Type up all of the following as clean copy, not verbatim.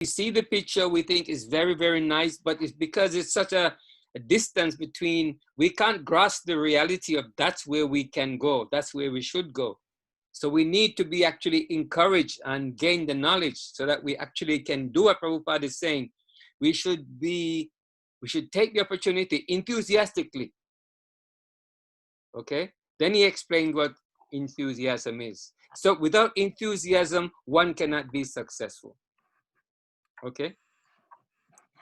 see the picture, we think it's very, very nice, but it's because it's such a distance between, we can't grasp the reality of that's where we can go, that's where we should go. So we need to be actually encouraged and gain the knowledge so that we actually can do what Prabhupada is saying. We should take the opportunity enthusiastically. Okay? Then he explained what enthusiasm is. So without enthusiasm, one cannot be successful. Okay?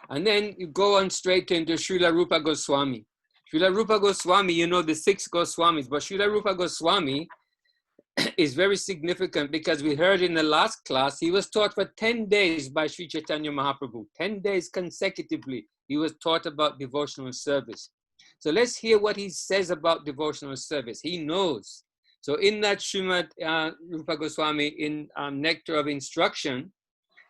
And then you go on straight into Srila Rupa Goswami. Srila Rupa Goswami, you know the 6 Goswamis, but Srila Rupa Goswami is very significant because we heard in the last class, he was taught for 10 days by Sri Chaitanya Mahaprabhu. 10 days consecutively, he was taught about devotional service. So let's hear what he says about devotional service. He knows. So in that Srimad Rupa Goswami, in Nectar of Instruction,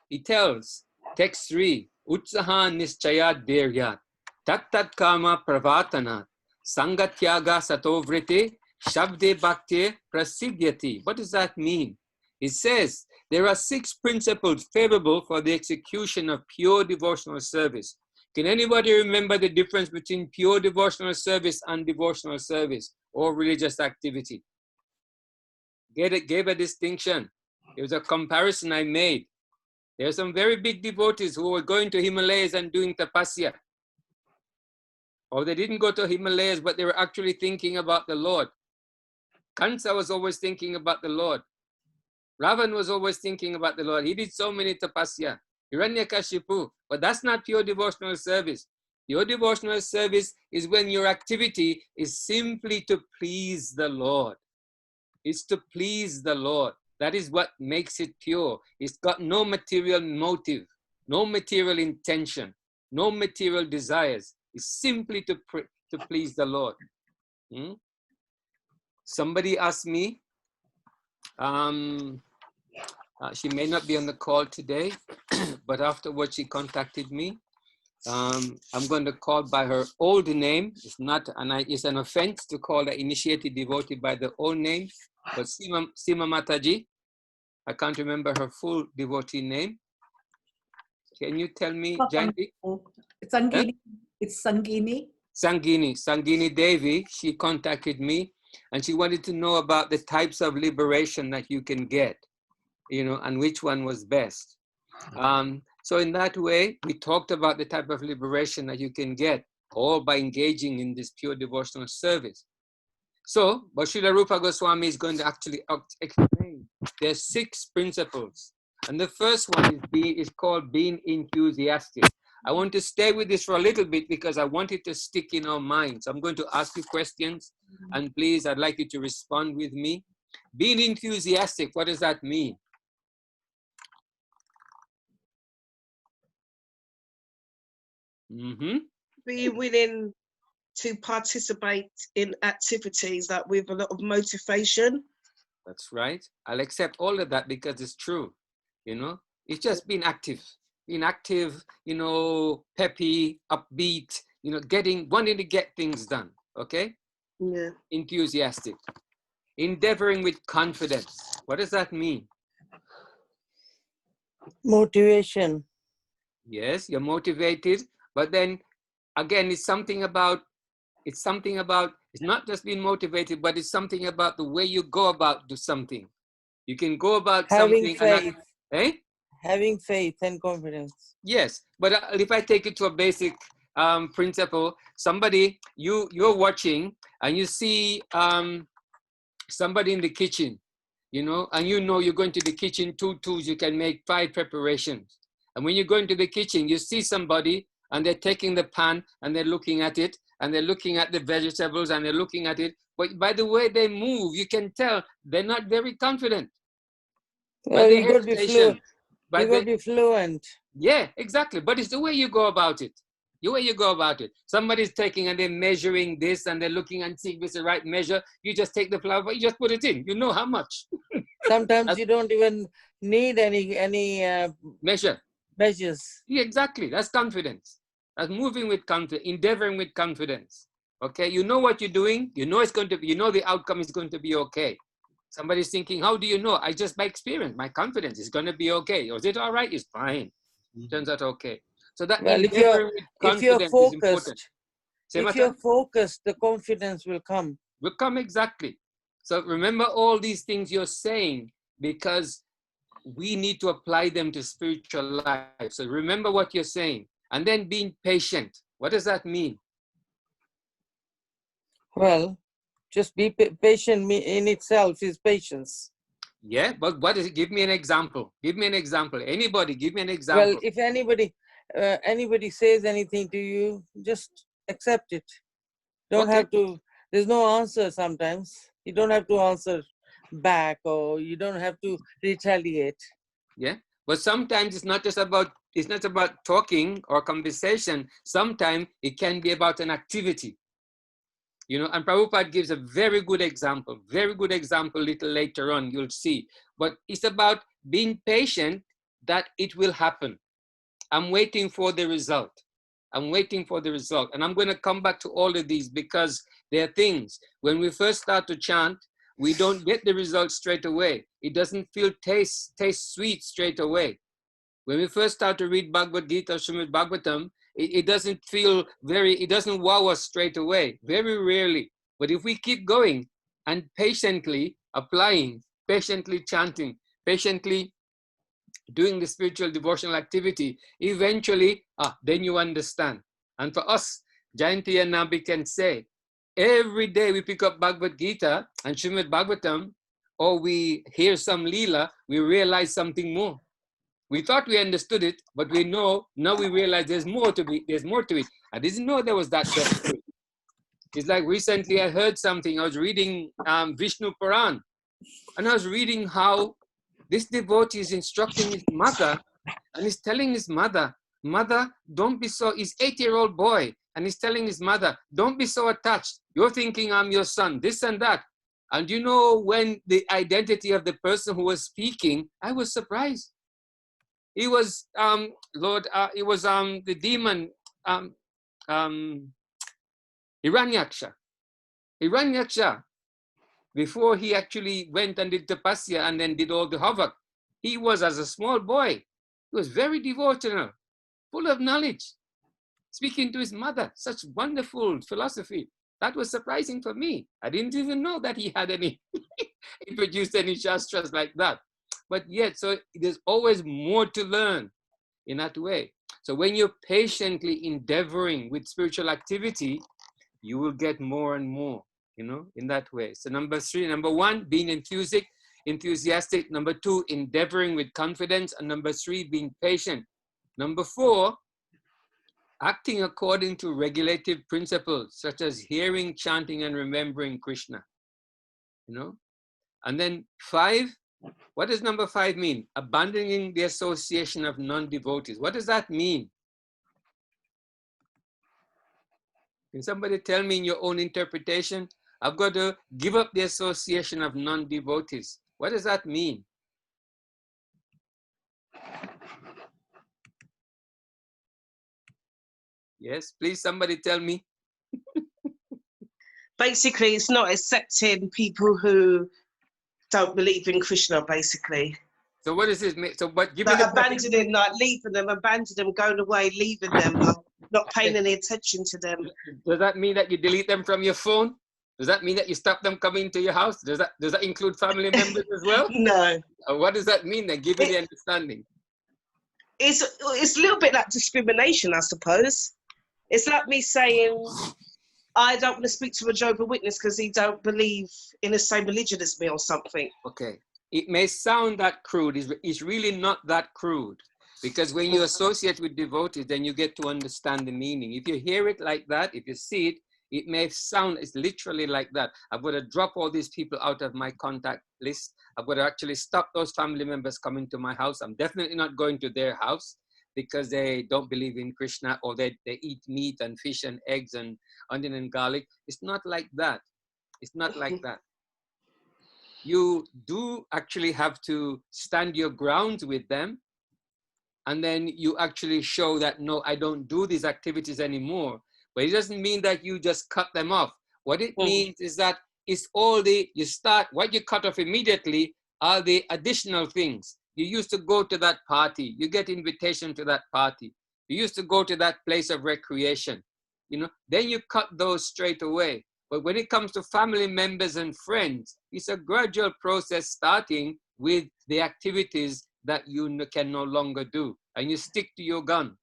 he tells, text 3, Utsaha Nischaya Deryat, Tat Kama Pravatana, Sangatyaga Satovrite, Shabde Bhakti Prasidyati. What does that mean? It says there are 6 principles favorable for the execution of pure devotional service. Can anybody remember the difference between pure devotional service and devotional service or religious activity? Gave a distinction. It was a comparison I made. There are some very big devotees who were going to Himalayas and doing tapasya. Or they didn't go to Himalayas, but they were actually thinking about the Lord. Kansa was always thinking about the Lord. Ravan was always thinking about the Lord. He did so many tapasya. Hiranyakashipu. But that's not pure devotional service. Your devotional service is when your activity is simply to please the Lord. It's to please the Lord. That is what makes it pure. It's got no material motive, no material intention, no material desires. It's simply to please the Lord. Somebody asked me, she may not be on the call today, but afterwards she contacted me. I'm going to call by her old name. It's not, it's an offense to call an initiated devotee by the old name. But Sima Mataji, I can't remember her full devotee name. Can you tell me, Jayanti? It's Sangini. It's Sangini. Sangini Devi, she contacted me and she wanted to know about the types of liberation that you can get, and which one was best. So in that way, we talked about the type of liberation that you can get, all by engaging in this pure devotional service. So, but Srila Rupa Goswami is going to actually explain. There's 6 principles. And the first one is called being enthusiastic. I want to stay with this for a little bit because I want it to stick in our minds. I'm going to ask you questions, and please, I'd like you to respond with me. Being enthusiastic, what does that mean? Be willing to participate in activities that with a lot of motivation. That's right. I'll accept all of that because it's true. It's just being active, peppy, upbeat, wanting to get things done. Okay? Yeah. Enthusiastic. Endeavoring with confidence. What does that mean? Motivation. Yes, you're motivated, but then again, it's not just being motivated, but it's something about the way you go about do something. You can go about having something. Faith. Having faith and confidence. Yes, but if I take it to a basic principle, somebody, you're watching and you see somebody in the kitchen, and you're going to the kitchen, 2 tools, you can make 5 preparations. And when you go into the kitchen, you see somebody and they're taking the pan and they're looking at it and they're looking at the vegetables and they're looking at it. But by the way they move, you can tell they're not very confident. Well, you got to be fluent. Yeah, exactly. But it's the way you go about it. Somebody's taking and they're measuring this and they're looking and seeing if it's the right measure. You just take the flour, but you just put it in. You know how much. Sometimes you don't even need any measures. Yeah, exactly. That's confidence. That's moving with confidence, endeavoring with confidence. Okay, you know what you're doing. You know the outcome is going to be okay. Somebody's thinking, how do you know? I just by experience, my confidence is going to be okay. Is it all right? It's fine. Turns out okay. So that Well, endeavoring with if you're confidence is important. focused, Say, if Mata? you're focused, the confidence will come. Will come exactly. So remember all these things you're saying, because we need to apply them to spiritual life. So remember what you're saying. And then being patient. What does that mean? Well, just be patient in itself is patience. Yeah, but what is it? Give me an example. Give me an example. Anybody, give me an Well, example. if anybody says anything to you, just accept it. Don't Okay. have to. There's no answer sometimes. You don't have to answer back, or you don't have to retaliate. Yeah, but sometimes it's not about talking or conversation. Sometimes it can be about an activity. You know, and Prabhupada gives a very good example a little later on, you'll see. But it's about being patient that it will happen. I'm waiting for the result. I'm waiting for the result. And I'm going to come back to all of these, because there are things, when we first start to chant, we don't get the result straight away. It doesn't taste sweet straight away. When we first start to read Bhagavad Gita, Srimad Bhagavatam, it doesn't wow us straight away, very rarely. But if we keep going and patiently applying, patiently chanting, patiently doing the spiritual devotional activity, eventually, then you understand. And for us, Jayanti and Nabi can say, every day we pick up Bhagavad Gita and Srimad Bhagavatam, or we hear some Leela, we realize something more. We thought we understood it, but now we realize there's more to it. I didn't know there was that depth to it. It's like recently I heard something. I was reading Vishnu Puran, and I was reading how this devotee is instructing his mother, and he's telling his mother, don't be so, he's 8-year-old boy, and he's telling his mother, don't be so attached. You're thinking I'm your son, this and that. And you know, when the identity of the person who was speaking, I was surprised. He was the demon Hiranyaksha. Hiranyaksha, before he actually went and did tapasya and then did all the havoc, he was, as a small boy, he was very devotional, full of knowledge, speaking to his mother, such wonderful philosophy. That was surprising for me. I didn't even know that he had he produced any shastras like that. But yet, so there's always more to learn in that way. So when you're patiently endeavoring with spiritual activity, you will get more and more, in that way. So number 1, being enthusiastic. Number 2, endeavoring with confidence. And number 3, being patient. Number 4, acting according to regulative principles, such as hearing, chanting, and remembering Krishna. And then 5, what does number 5 mean? Abandoning the association of non-devotees. What does that mean? Can somebody tell me in your own interpretation? I've got to give up the association of non-devotees. What does that mean? Yes, please, somebody tell me. Basically, it's not accepting people who don't believe in Krishna, basically. So what does this mean? So, but give Like me the abandoning, like leaving them, going away, leaving them, not paying any attention to them. Does that mean that you delete them from your phone? Does that mean that you stop them coming to your house? Does that include family members as well? No. What does that mean then? Give me the understanding. It's a little bit like discrimination, I suppose. It's like me saying, I don't want to speak to a Jehovah's Witness because he don't believe in the same religion as me or something. Okay. It may sound that crude. It's really not that crude. Because when you associate with devotees, then you get to understand the meaning. If you hear it like that, if you see it, it may sound, it's literally like that. I've got to drop all these people out of my contact list. I've got to actually stop those family members coming to my house. I'm definitely not going to their house because they don't believe in Krishna, or they eat meat and fish and eggs and onion and garlic. It's not like that. It's not like that. You do actually have to stand your ground with them. And then you actually show that, no, I don't do these activities anymore. But it doesn't mean that you just cut them off. What it means is that it's what you cut off immediately are the additional things. You used to go to that party. You get invitation to that party. You used to go to that place of recreation. Then you cut those straight away. But when it comes to family members and friends, it's a gradual process starting with the activities that you can no longer do. And you stick to your guns.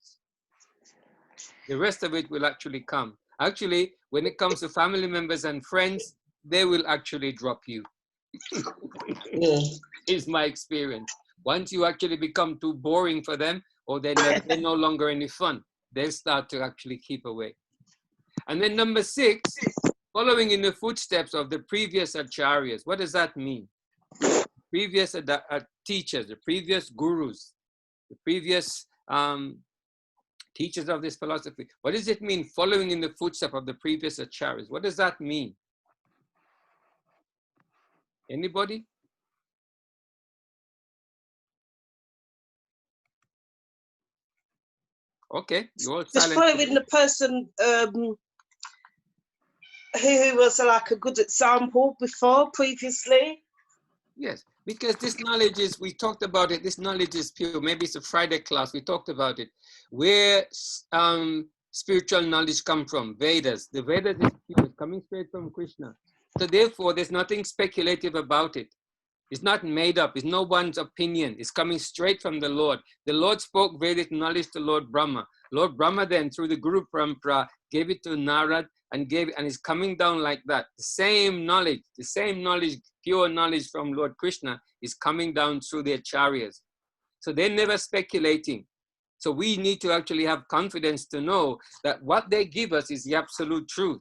The rest of it will actually come. Actually, when it comes to family members and friends, they will actually drop you. Is my experience. Once you actually become too boring for them, or they're no longer any fun, they'll start to actually keep away. And then number 6, following in the footsteps of the previous acharyas. What does that mean? Previous teachers, the previous gurus, the previous teachers of this philosophy. What does it mean, following in the footsteps of the previous acharyas? What does that mean? Anybody? Okay, you're all Just silent. following the person who was like a good example previously. Yes, because this knowledge is, we talked about it, this knowledge is pure. Maybe it's a Friday class, we talked about it. Where spiritual knowledge come from? Vedas. The Vedas is pure, it's coming straight from Krishna. So therefore, there's nothing speculative about it. It's not made up. It's no one's opinion. It's coming straight from the Lord. The Lord spoke Vedic knowledge to Lord Brahma. Lord Brahma then, through the Guru Parampara, gave it to Narad and it's coming down like that. The same knowledge, pure knowledge from Lord Krishna is coming down through the acharyas. So they're never speculating. So we need to actually have confidence to know that what they give us is the absolute truth.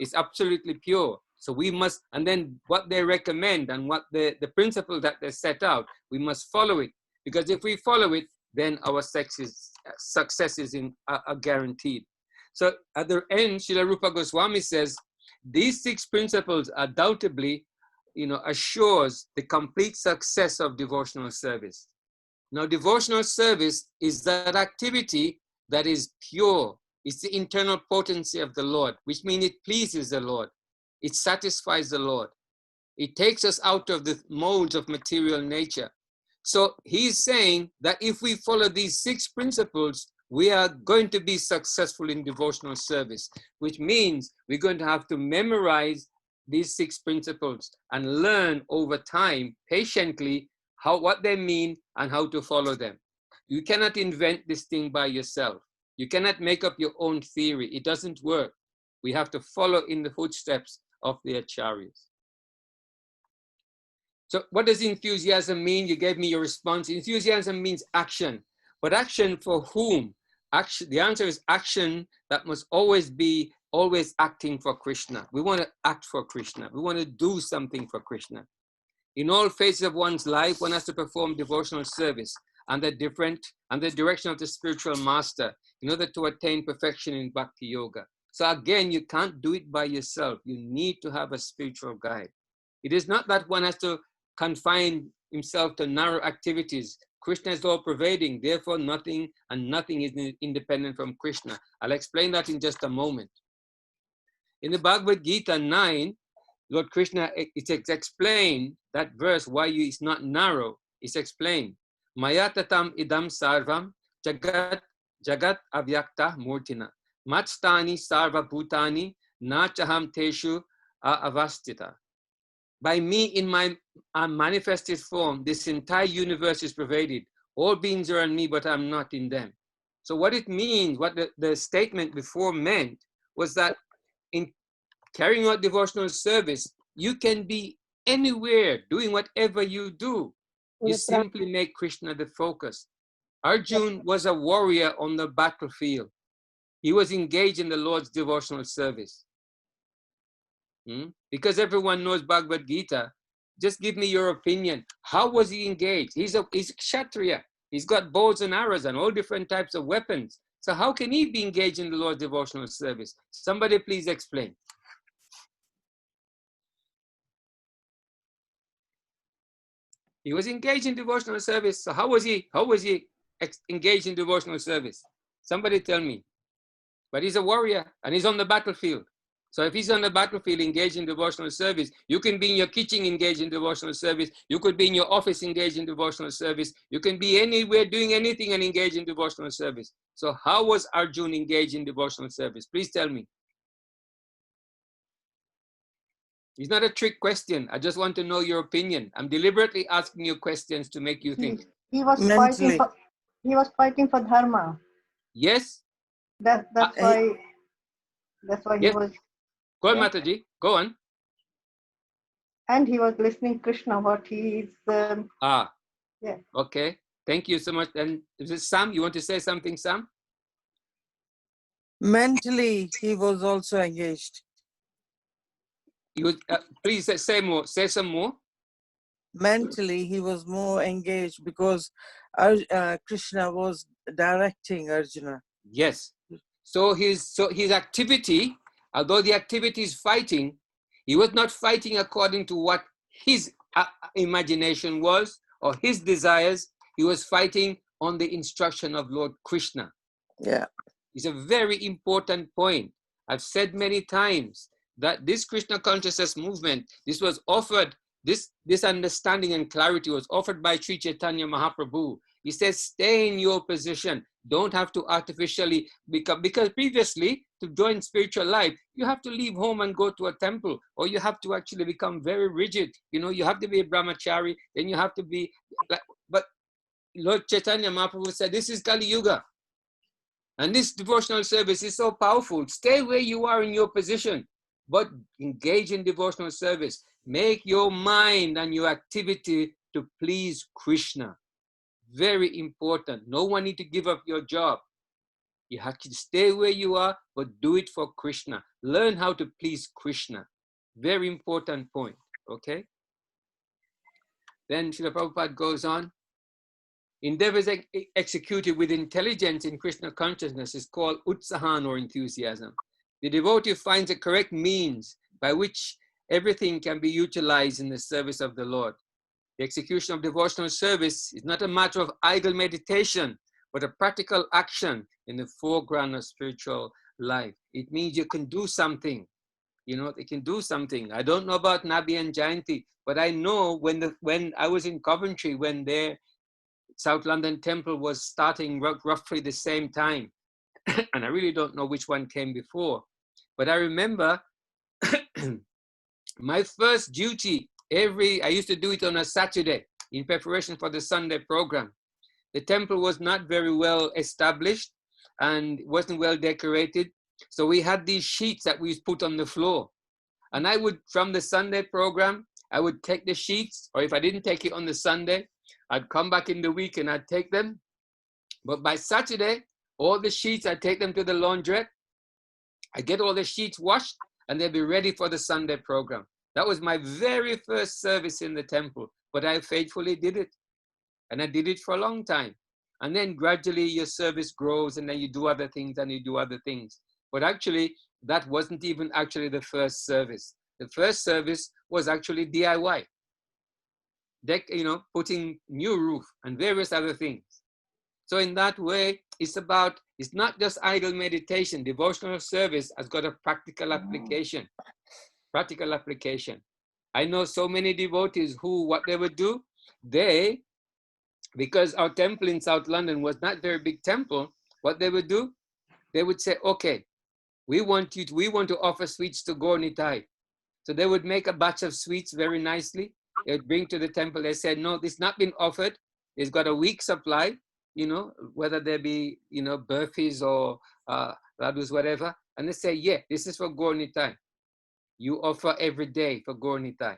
It's absolutely pure. So we must, and then what they recommend and what the principle that they set out, we must follow it. Because if we follow it, then our success is guaranteed. So at the end, Srila Rupa Goswami says, these 6 principles undoubtedly, assures the complete success of devotional service. Now, devotional service is that activity that is pure. It's the internal potency of the Lord, which means it pleases the Lord. It satisfies the Lord. It takes us out of the molds of material nature. So he's saying that if we follow these 6 principles, we are going to be successful in devotional service, which means we're going to have to memorize these 6 principles and learn over time, patiently, what they mean and how to follow them. You cannot invent this thing by yourself. You cannot make up your own theory. It doesn't work. We have to follow in the footsteps of the acharyas. So what does enthusiasm mean? You gave me your response. Enthusiasm means action. But action for whom? Action. The answer is action that must always be acting for Krishna. We want to act for Krishna. We want to do something for Krishna. In all phases of one's life, one has to perform devotional service and the direction of the spiritual master in order to attain perfection in bhakti yoga. So again, you can't do it by yourself. You need to have a spiritual guide. It is not that one has to confine himself to narrow activities. Krishna is all pervading, therefore nothing is independent from Krishna. I'll explain that in just a moment. In the Bhagavad Gita 9, Lord Krishna, it's explained, that verse, why it's not narrow, it's explained. Maya tatam idam sarvam jagat avyakta murtina matstani sarva bhutani nachaham teshu avastita. By me, in my manifested form, this entire universe is pervaded. All beings are in me, but I'm not in them. So what it means, what the statement before meant, was that in carrying out devotional service, you can be anywhere, doing whatever you do. You simply make Krishna the focus. Arjun was a warrior on the battlefield. He was engaged in the Lord's devotional service. Because everyone knows Bhagavad Gita, just give me your opinion. How was he engaged? He's a Kshatriya. He's got bows and arrows and all different types of weapons. So how can he be engaged in the Lord's devotional service? Somebody please explain. He was engaged in devotional service. So how was he engaged in devotional service? Somebody tell me. But he's a warrior and he's on the battlefield. So if he's on the battlefield engaged in devotional service, you can be in your kitchen engaged in devotional service. You could be in your office engaged in devotional service. You can be anywhere doing anything and engaged in devotional service. So how was Arjun engaged in devotional service? Please tell me. It's not a trick question. I just want to know your opinion. I'm deliberately asking you questions to make you think. He was Mentally. fighting for dharma. Yes? That's He- why he Yes. was, Go on, yeah. Mataji. Go on. and he was listening Krishna what he is. Yeah. Okay. Thank you so much. And is it Sam? You want to say something, Sam? Mentally, he was also engaged. You please say more. Say some more. Mentally, he was more engaged because Krishna was directing Arjuna. Yes. So his activity, although the activity is fighting, he was not fighting according to what his imagination was or his desires. He was fighting on the instruction of Lord Krishna. Yeah. It's a very important point. I've said many times that this Krishna consciousness movement, this was offered, this understanding and clarity was offered by Sri Chaitanya Mahaprabhu. He says, stay in your position. Don't have to artificially become, because previously to join spiritual life, you have to leave home and go to a temple, or you have to actually become very rigid. You know, you have to be a brahmachari, then you have to be like, but Lord Chaitanya Mahaprabhu said, this is Kali Yuga. And this devotional service is so powerful. Stay where you are in your position, but engage in devotional service. Make your mind and your activity to please Krishna. Very important. No one need to give up your job. You have to stay where you are, but do it for Krishna. Learn how to please Krishna. Very important point. Okay? Then Srila Prabhupada goes on. Endeavors executed with intelligence in Krishna consciousness is called utsahan or enthusiasm. The devotee finds a correct means by which everything can be utilized in the service of the Lord. The execution of devotional service is not a matter of idle meditation, but a practical action in the foreground of spiritual life. It means you can do something. You know, they can do something. I don't know about Nabi and Jayanti, but I know when I was in Coventry, when their South London temple was starting roughly the same time, and I really don't know which one came before, but I remember my first duty I used to do it on a Saturday in preparation for the Sunday program. The temple was not very well established and wasn't well decorated. So we had these sheets that we put on the floor. And I would, from the Sunday program, I would take the sheets, or if I didn't take it on the Sunday, I'd come back in the week and I'd take them. But by Saturday, all the sheets, I'd take them to the laundrette. I get all the sheets washed and they'd be ready for the Sunday program. That was my very first service in the temple, but I faithfully did it. And I did it for a long time. And then gradually your service grows and then you do other things and you do other things. But actually, that wasn't even actually the first service. The first service was actually DIY. Putting new roof and various other things. So in that way, it's not just idle meditation. Devotional service has got a practical application. Practical application. I know so many devotees who, what they would do, because our temple in South London was not a very big temple, what they would do, they would say, okay, we want to offer sweets to Gaur Nitai. So they would make a batch of sweets very nicely. They would bring to the temple. They said, no, this not been offered. It's got a week supply, whether there be, burfis or ladus, whatever. And they say, yeah, this is for Gaur Nitai. You offer every day for Gaur Nitai.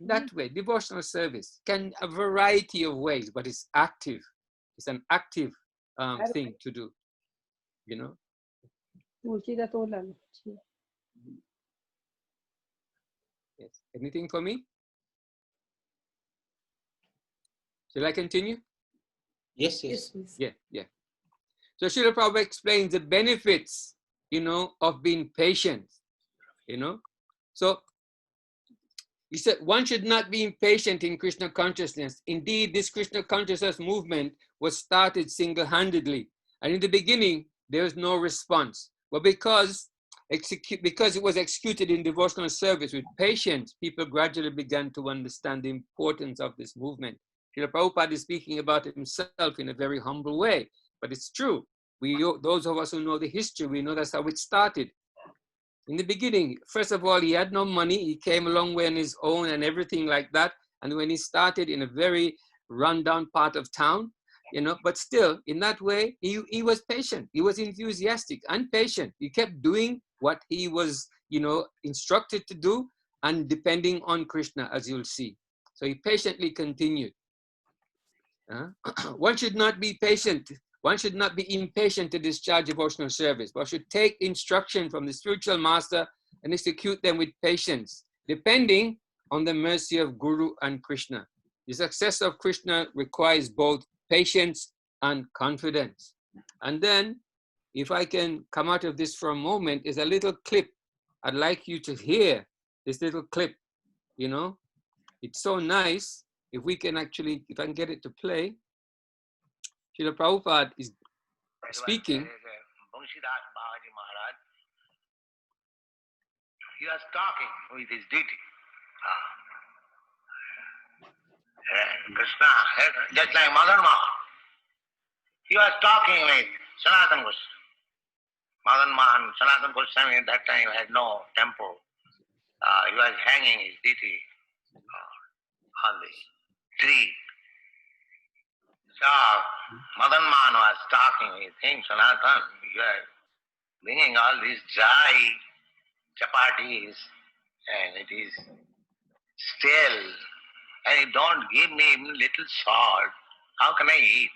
That way, devotional service can a variety of ways, but it's active. It's an active thing to do, Yes. Anything for me? Shall I continue? Yes. Yeah. So Srila Prabhupada explains the benefits, of being patient, So he said, one should not be impatient in Krishna consciousness. Indeed, this Krishna consciousness movement was started single-handedly. And in the beginning, there was no response. But because because it was executed in devotional service with patience, people gradually began to understand the importance of this movement. Srila Prabhupada is speaking about himself in a very humble way, but it's true. Those of us who know the history, we know that's how it started. In the beginning, first of all, he had no money. He came a long way on his own and everything like that. And when he started in a very rundown part of town, but still in that way, he was patient. He was enthusiastic and patient. He kept doing what he was, instructed to do and depending on Krishna, as you'll see. So he patiently continued. One should not be patient. One should not be impatient to discharge devotional service, but should take instruction from the spiritual master and execute them with patience, depending on the mercy of Guru and Krishna. The success of Krishna requires both patience and confidence. And then, if I can come out of this for a moment, is a little clip. I'd like you to hear this little clip. It's so nice. If we can actually, if I can get it to play. Srila Prabhupada is speaking. He was talking with his deity. Krishna, just like Madan Mohan. He was talking with Sanatana Goswami. Madan Mohan, Sanatana Goswami at that time had no temple. He was hanging his deity on the tree. So Madan Mohan was talking with him, Sanatana, you are bringing all these dry chapatis and it is stale and you don't give me even little salt. How can I eat?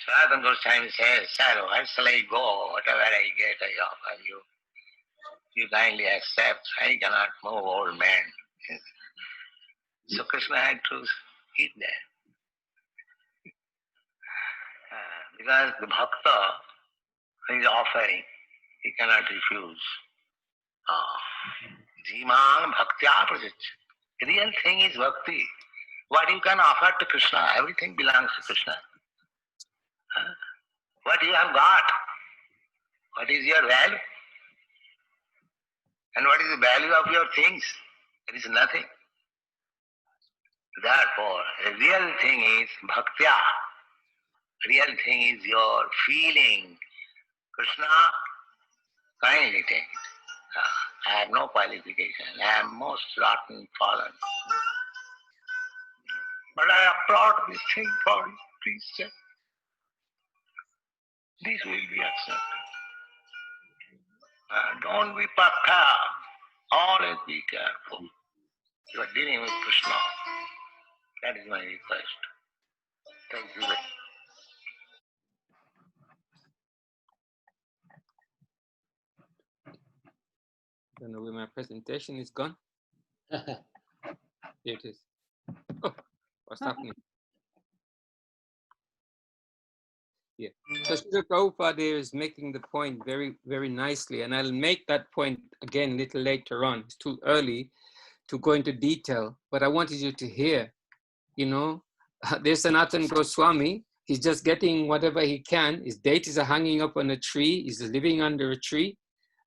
Sanatana Goswami says, sir, where shall I go? Whatever I get, I offer you. You kindly accept. I cannot move, old man. So Krishna had to eat that. Because the bhakta is offering, he cannot refuse. Jimang bhaktya prajach. Real thing is bhakti. What you can offer to Krishna, everything belongs to Krishna. What you have got, what is your value? And what is the value of your things? It is nothing. Therefore, the real thing is bhaktya. Real thing is your feeling. Krishna, kindly take it. I have no qualification. I am most rotten fallen. But I have brought this thing for you. Please check. This will be accepted. Don't be prepared. Always be careful. You are dealing with Krishna. That is my request. Thank you. I don't know where my presentation is gone. Here it is. Oh, what's happening? Yeah. So Srila Prabhupada there is making the point very, very nicely, and I'll make that point again a little later on. It's too early to go into detail, but I wanted you to hear, there's Sanatana Goswami. He's just getting whatever he can. His deities are hanging up on a tree. He's living under a tree.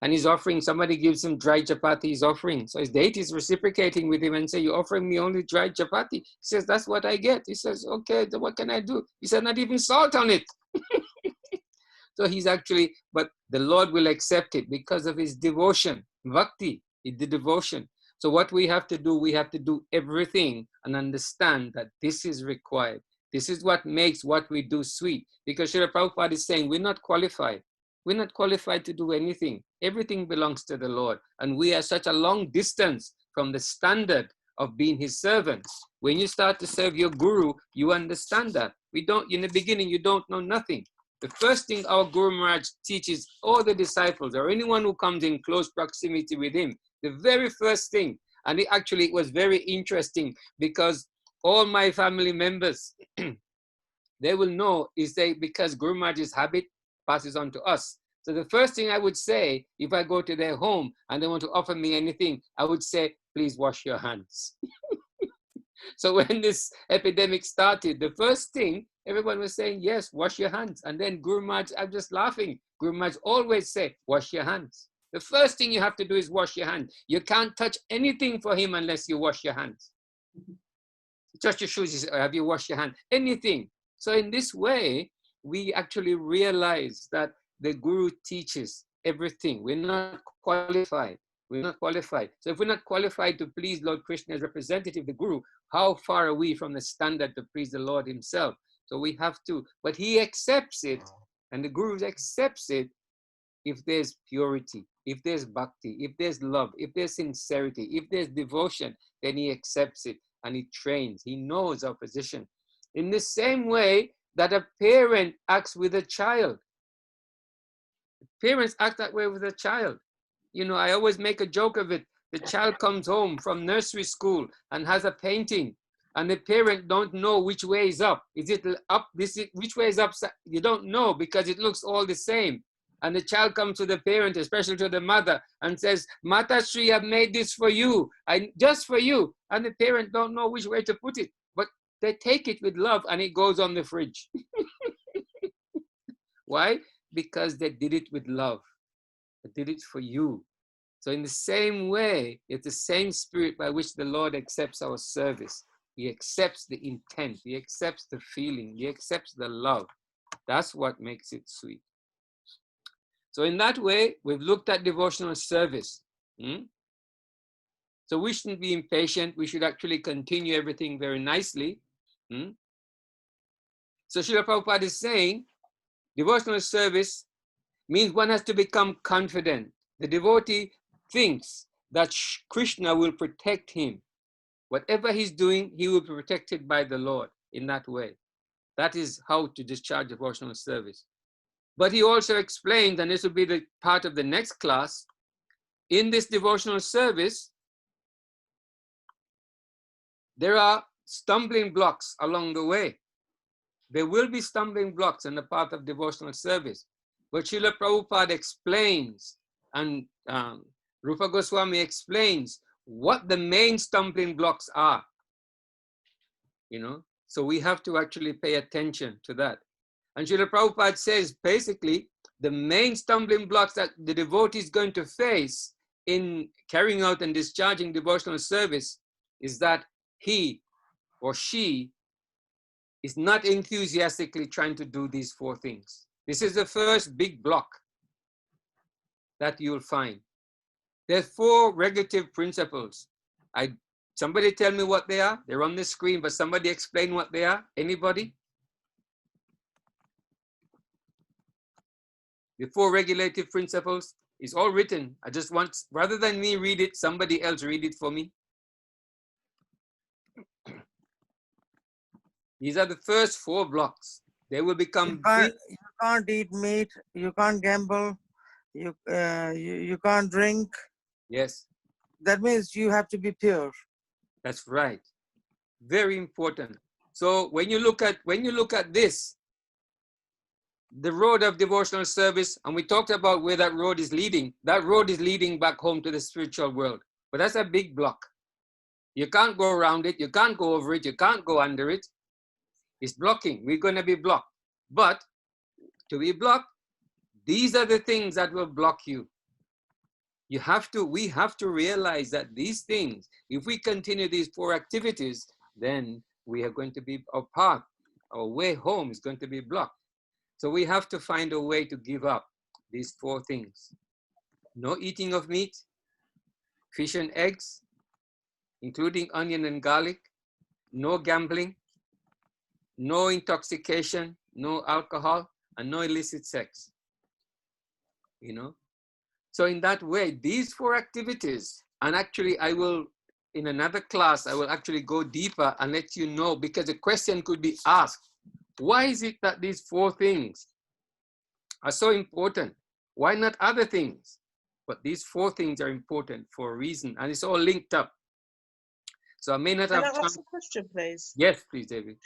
And he's offering, somebody gives him dry chapati, he's offering. So his deity is reciprocating with him and say, you're offering me only dry chapati. He says, that's what I get. He says, okay, then what can I do? He said, not even salt on it. So he's actually, but the Lord will accept it because of his devotion, bhakti, the devotion. So what we have to do everything and understand that this is required. This is what makes what we do sweet. Because Srila Prabhupada is saying, we're not qualified. We're not qualified to do anything. Everything belongs to the Lord. And we are such a long distance from the standard of being his servants. When you start to serve your guru, you understand that. In the beginning, you don't know nothing. The first thing our Guru Maharaj teaches all the disciples or anyone who comes in close proximity with him, the very first thing, and it was very interesting because all my family members, they will know because Guru Maharaj's habit passes on to us. So the first thing I would say, if I go to their home and they want to offer me anything, I would say, please wash your hands. So when this epidemic started, the first thing everyone was saying, yes, wash your hands. And then Guru Maharaj, I'm just laughing. Guru Maharaj always say, wash your hands. The first thing you have to do is wash your hands. You can't touch anything for him unless you wash your hands. Touch your shoes, you say, have you washed your hands? Anything. So in this way, we actually realize that the Guru teaches everything. We're not qualified. We're not qualified. So if we're not qualified to please Lord Krishna as representative of the Guru, how far are we from the standard to please the Lord himself? So we have to, but he accepts it, and the Guru accepts it if there's purity, if there's bhakti, if there's love, if there's sincerity, if there's devotion, then he accepts it and he trains. He knows our position. In the same way that a parent acts with a child. Parents act that way with a child. You know, I always make a joke of it. The child comes home from nursery school and has a painting, and the parent don't know which way is up. Is it up? Which way is up? You don't know because it looks all the same. And the child comes to the parent, especially to the mother, and says, Mata Shri, I've made this for you, just for you. And the parent don't know which way to put it, but they take it with love and it goes on the fridge. Why? Because they did it with love. They did it for you. So in the same way, it's the same spirit by which the Lord accepts our service. He accepts the intent. He accepts the feeling. He accepts the love. That's what makes it sweet. So in that way, we've looked at devotional service. So we shouldn't be impatient. We should actually continue everything very nicely. So Srila Prabhupada is saying, devotional service means one has to become confident. The devotee thinks that Krishna will protect him. Whatever he's doing, he will be protected by the Lord in that way. That is how to discharge devotional service. But he also explained, and this will be the part of the next class, in this devotional service, there are stumbling blocks along the way. There will be stumbling blocks in the path of devotional service. But Srila Prabhupada explains, and Rupa Goswami explains what the main stumbling blocks are. You know, so we have to actually pay attention to that. And Srila Prabhupada says, basically, the main stumbling blocks that the devotee is going to face in carrying out and discharging devotional service is that he or she is not enthusiastically trying to do these four things. This is the first big block that you'll find. There's four regulative principles. Somebody tell me what they are. They're on the screen, but somebody explain what they are. Anybody? The four regulative principles is all written. I just want, rather than me read it, somebody else read it for me. These are the first four blocks. They will become big. You can't eat meat. You can't gamble. You can't drink. Yes. That means you have to be pure. That's right. Very important. So when you look at this, the road of devotional service, and we talked about where that road is leading back home to the spiritual world. But that's a big block. You can't go around it. You can't go over it. You can't go under it. It's blocking. We're going to be blocked. But to be blocked, these are the things that will block you. We have to realize that these things, if we continue these four activities, then we are going to be, our path, our way home is going to be blocked. So we have to find a way to give up these four things. No eating of meat, fish and eggs, including onion and garlic, no gambling, no intoxication, no alcohol, and no illicit sex. You know? So in that way, these four activities, and actually I will, in another class, I will actually go deeper and let you know, because a question could be asked, why is it that these four things are so important? Why not other things? But these four things are important for a reason, and it's all linked up. So I may not have time. Can I ask a question, please? Yes, please, David.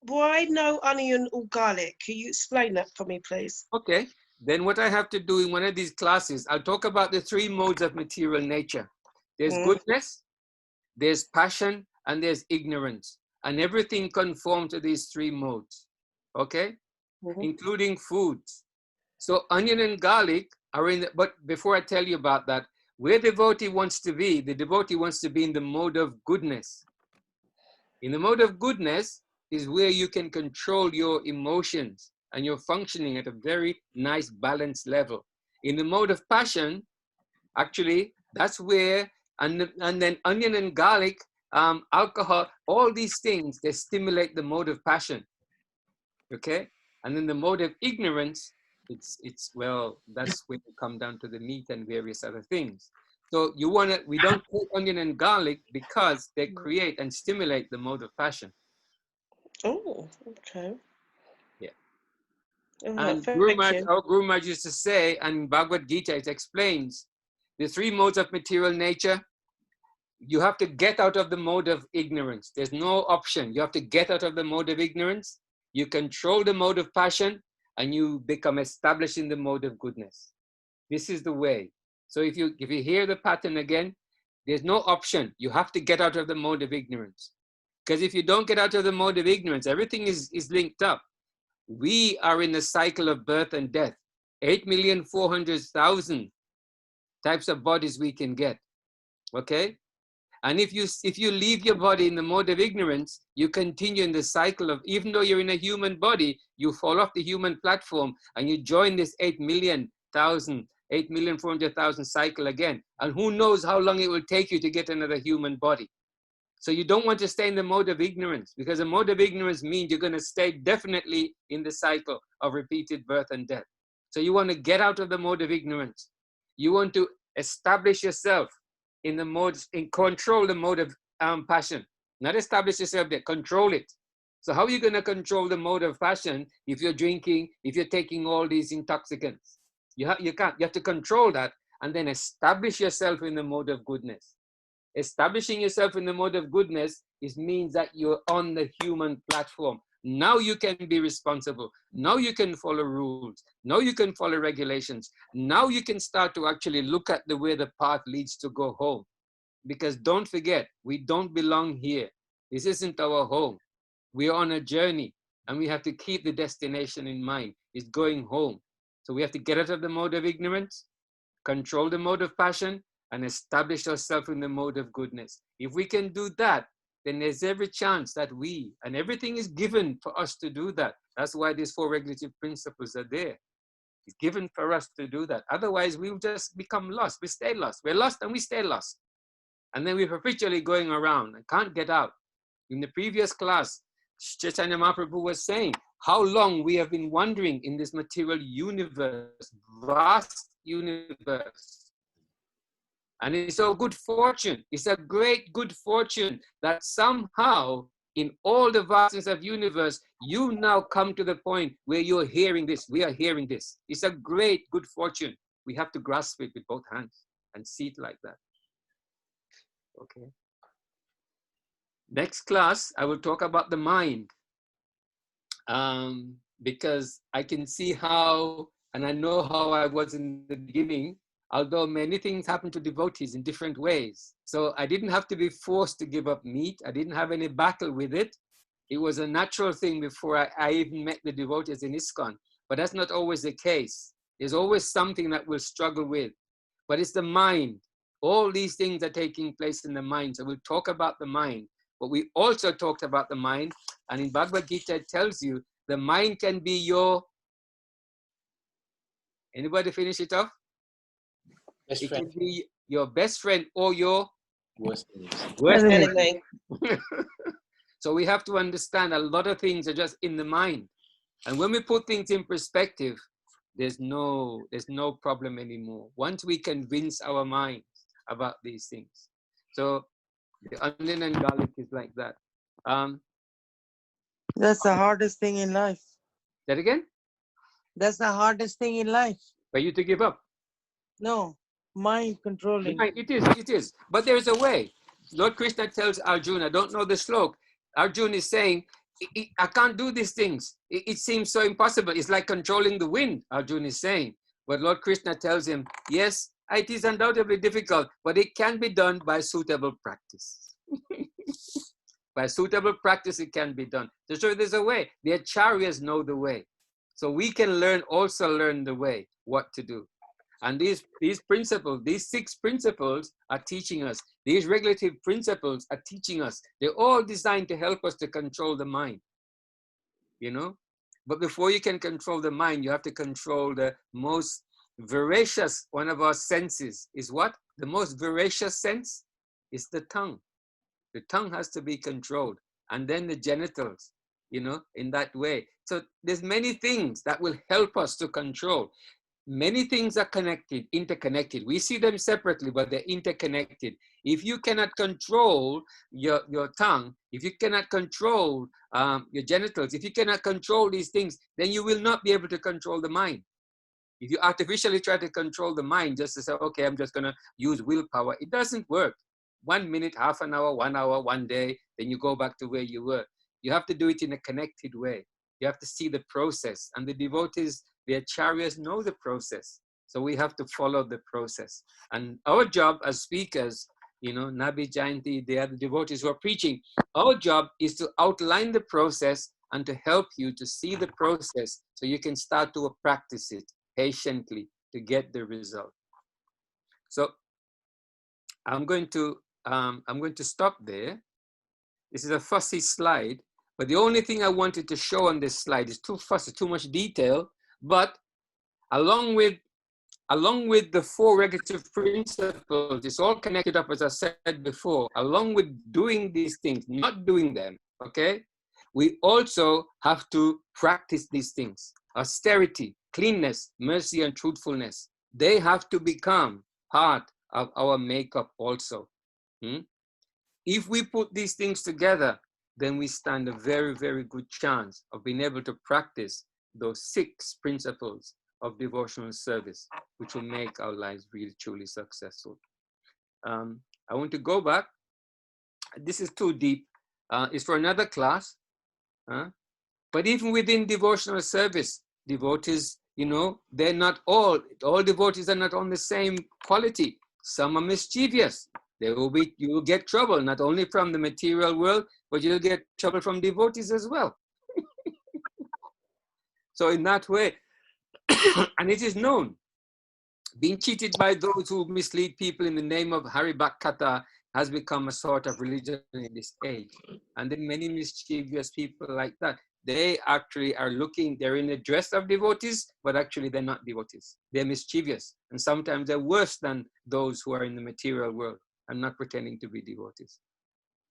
Why no onion or garlic? Can you explain that for me, please? Okay. Then what I have to do in one of these classes, I'll talk about the three modes of material nature. There's goodness, there's passion, and there's ignorance. And everything conforms to these three modes. okay, Mhm. including foods. So onion and garlic are in, but before I tell you about that, where devotee wants to be, the devotee wants to be in the mode of goodness. In the mode of goodness is where you can control your emotions and you're functioning at a very nice balanced level. In the mode of passion, actually, that's where, and then onion and garlic, alcohol, all these things, they stimulate the mode of passion, okay? And then the mode of ignorance, well, that's when you come down to the meat and various other things. So we don't put onion and garlic because they create and stimulate the mode of passion. Oh, okay. Yeah. All right, And thank you. our Guru Maharaj used to say, and Bhagavad Gita, it explains the three modes of material nature. You have to get out of the mode of ignorance. There's no option. You have to get out of the mode of ignorance. You control the mode of passion and you become established in the mode of goodness. This is the way. So if you hear the pattern again, there's no option. You have to get out of the mode of ignorance. Because if you don't get out of the mode of ignorance, everything is linked up. We are in the cycle of birth and death. 8,400,000 types of bodies we can get. Okay? And if you leave your body in the mode of ignorance, you continue in the cycle of, even though you're in a human body, you fall off the human platform and you join this 8,400,000 cycle again. And who knows how long it will take you to get another human body. So you don't want to stay in the mode of ignorance, because the mode of ignorance means you're going to stay definitely in the cycle of repeated birth and death. So you want to get out of the mode of ignorance. You want to establish yourself in the mode, control the mode of passion. Not establish yourself there, control it. So how are you going to control the mode of passion if you're drinking, if you're taking all these intoxicants? You can't. You have to control that and then establish yourself in the mode of goodness. Establishing yourself in the mode of goodness means that you're on the human platform. Now you can be responsible. Now you can follow rules. Now you can follow regulations. Now you can start to actually look at the way the path leads to go home. Because don't forget, we don't belong here. This isn't our home. We are on a journey and we have to keep the destination in mind. It's going home. So we have to get out of the mode of ignorance, control the mode of passion, and establish ourselves in the mode of goodness. If we can do that, then there's every chance that and everything is given for us to do that. That's why these 4 regulative principles are there. It's given for us to do that. Otherwise, we'll just become lost. We stay lost. We're lost and we stay lost. And then we're perpetually going around and can't get out. In the previous class, Chaitanya Mahaprabhu was saying how long we have been wandering in this material universe, vast universe. And it's a good fortune. It's a great good fortune that somehow in all the vastness of universe, you now come to the point where you're hearing this. We are hearing this. It's a great good fortune. We have to grasp it with both hands and see it like that. Okay. Next class, I will talk about the mind. Because I can see how, and I know how I was in the beginning, although many things happen to devotees in different ways. So I didn't have to be forced to give up meat. I didn't have any battle with it. It was a natural thing before I even met the devotees in ISKCON. But that's not always the case. There's always something that we'll struggle with. But it's the mind. All these things are taking place in the mind. So we'll talk about the mind. But we also talked about the mind. And in Bhagavad Gita, it tells you the mind can be your... Anybody finish it off? Best It friend. can be your best friend or your Worst news. worst Enemy. enemy. So we have to understand a lot of things are just in the mind. And when we put things in perspective, there's no problem anymore. Once we convince our minds about these things. So the onion and garlic is like that. That's the hardest thing in life. That again? That's the hardest thing in life. For you to give up. No, mind controlling. Right, it is. But there's a way. Lord Krishna tells Arjuna, I don't know the slok. Arjuna is saying, I can't do these things. It seems so impossible. It's like controlling the wind, Arjuna is saying. But Lord Krishna tells him, yes, it is undoubtedly difficult, but it can be done by suitable practice. By suitable practice, it can be done. So there's a way. The acharyas know the way. So we can also learn the way, what to do. And these principles, these 6 principles are teaching us. These regulative principles are teaching us. They're all designed to help us to control the mind, you know? But before you can control the mind, you have to control the most voracious, one of our senses is what? The most voracious sense is the tongue. The tongue has to be controlled. And then the genitals, you know, in that way. So there's many things that will help us to control. Many things are connected, interconnected. We see them separately, but they're interconnected. If you cannot control your tongue, if you cannot control your genitals, if you cannot control these things, then you will not be able to control the mind. If you artificially try to control the mind just to say, okay, I'm just going to use willpower, it doesn't work. 1 minute, half an hour, 1 hour, 1 day, then you go back to where you were. You have to do it in a connected way. You have to see the process. And the devotees, the acharyas know the process. So we have to follow the process. And our job as speakers, you know, Nabi Jayanti, the other devotees who are preaching, our job is to outline the process and to help you to see the process so you can start to practice it patiently to get the result. So I'm going to stop there. This is a fussy slide, but the only thing I wanted to show on this slide is too fussy, too much detail. But along with the 4 regulative principles, it's all connected up, as I said before. Along with doing these things, not doing them, okay? We also have to practice these things. Austerity, cleanness, mercy, and truthfulness. They have to become part of our makeup also. If we put these things together, then we stand a very, very good chance of being able to practice those 6 principles of devotional service, which will make our lives really, truly successful. I want to go back. This is too deep. It's for another class. But even within devotional service, devotees, you know, they're not all devotees are not on the same quality. Some are mischievous. You will get trouble, not only from the material world, but you'll get trouble from devotees as well. So in that way, and it is known, being cheated by those who mislead people in the name of Haribhakata has become a sort of religion in this age. And then many mischievous people like that, they actually are they're in the dress of devotees, but actually they're not devotees. They're mischievous. And sometimes they're worse than those who are in the material world and not pretending to be devotees.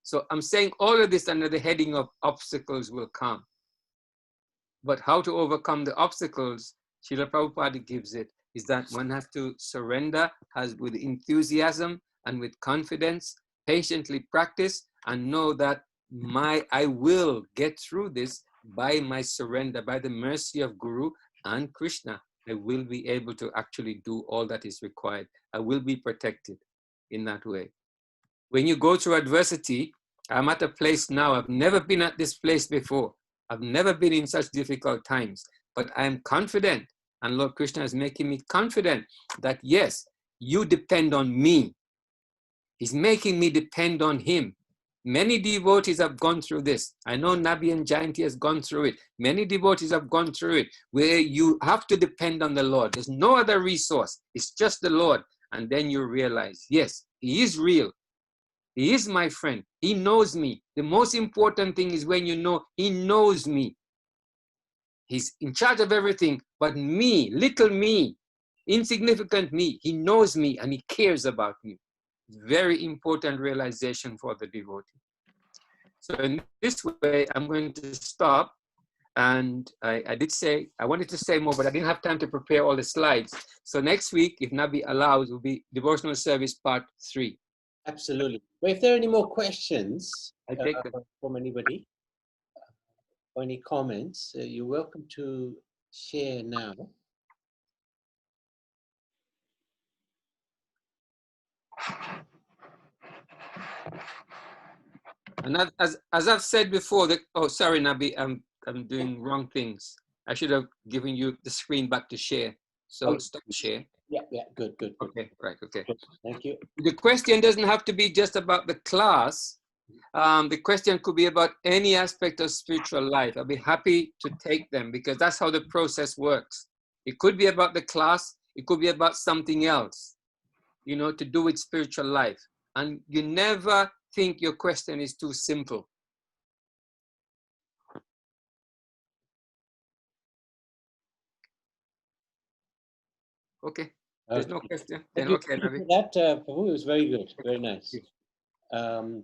So I'm saying all of this under the heading of obstacles will come. But how to overcome the obstacles, Srila Prabhupada gives it, is that one has to surrender with enthusiasm and with confidence, patiently practice, and know that I will get through this by my surrender, by the mercy of Guru and Krishna. I will be able to actually do all that is required. I will be protected in that way. When you go through adversity, I'm at a place now, I've never been at this place before. I've never been in such difficult times, but I'm confident, and Lord Krishna is making me confident that yes, you depend on me. He's making me depend on him. Many devotees have gone through this. I know Nabi and Jayanti has gone through it. Many devotees have gone through it, where you have to depend on the Lord. There's no other resource. It's just the Lord. And then you realize, yes, he is real. He is my friend. He knows me. The most important thing is when you know he knows me. He's in charge of everything, but me, little me, insignificant me, he knows me and he cares about me. Very important realization for the devotee. So in this way, I'm going to stop. And I did say, I wanted to say more, but I didn't have time to prepare all the slides. So next week, if Nabi allows, will be Devotional Service Part 3. Absolutely. Well, if there are any more questions from anybody or any comments, you're welcome to share now. And as I've said before, oh, sorry, Nabi, I'm doing wrong things. I should have given you the screen back to share. So stop share. Yeah, good. Okay, right, okay. Good. Thank you. The question doesn't have to be just about the class. The question could be about any aspect of spiritual life. I'll be happy to take them because that's how the process works. It could be about the class. It could be about something else, you know, to do with spiritual life. And you never think your question is too simple. Okay. There's no question. Then okay, Navi. That Prabhu, it was very good, very nice. And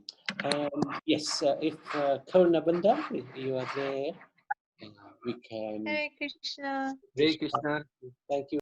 yes, if Karunabanda, you are there, we can. Hare Krishna. Hare Krishna. Thank you.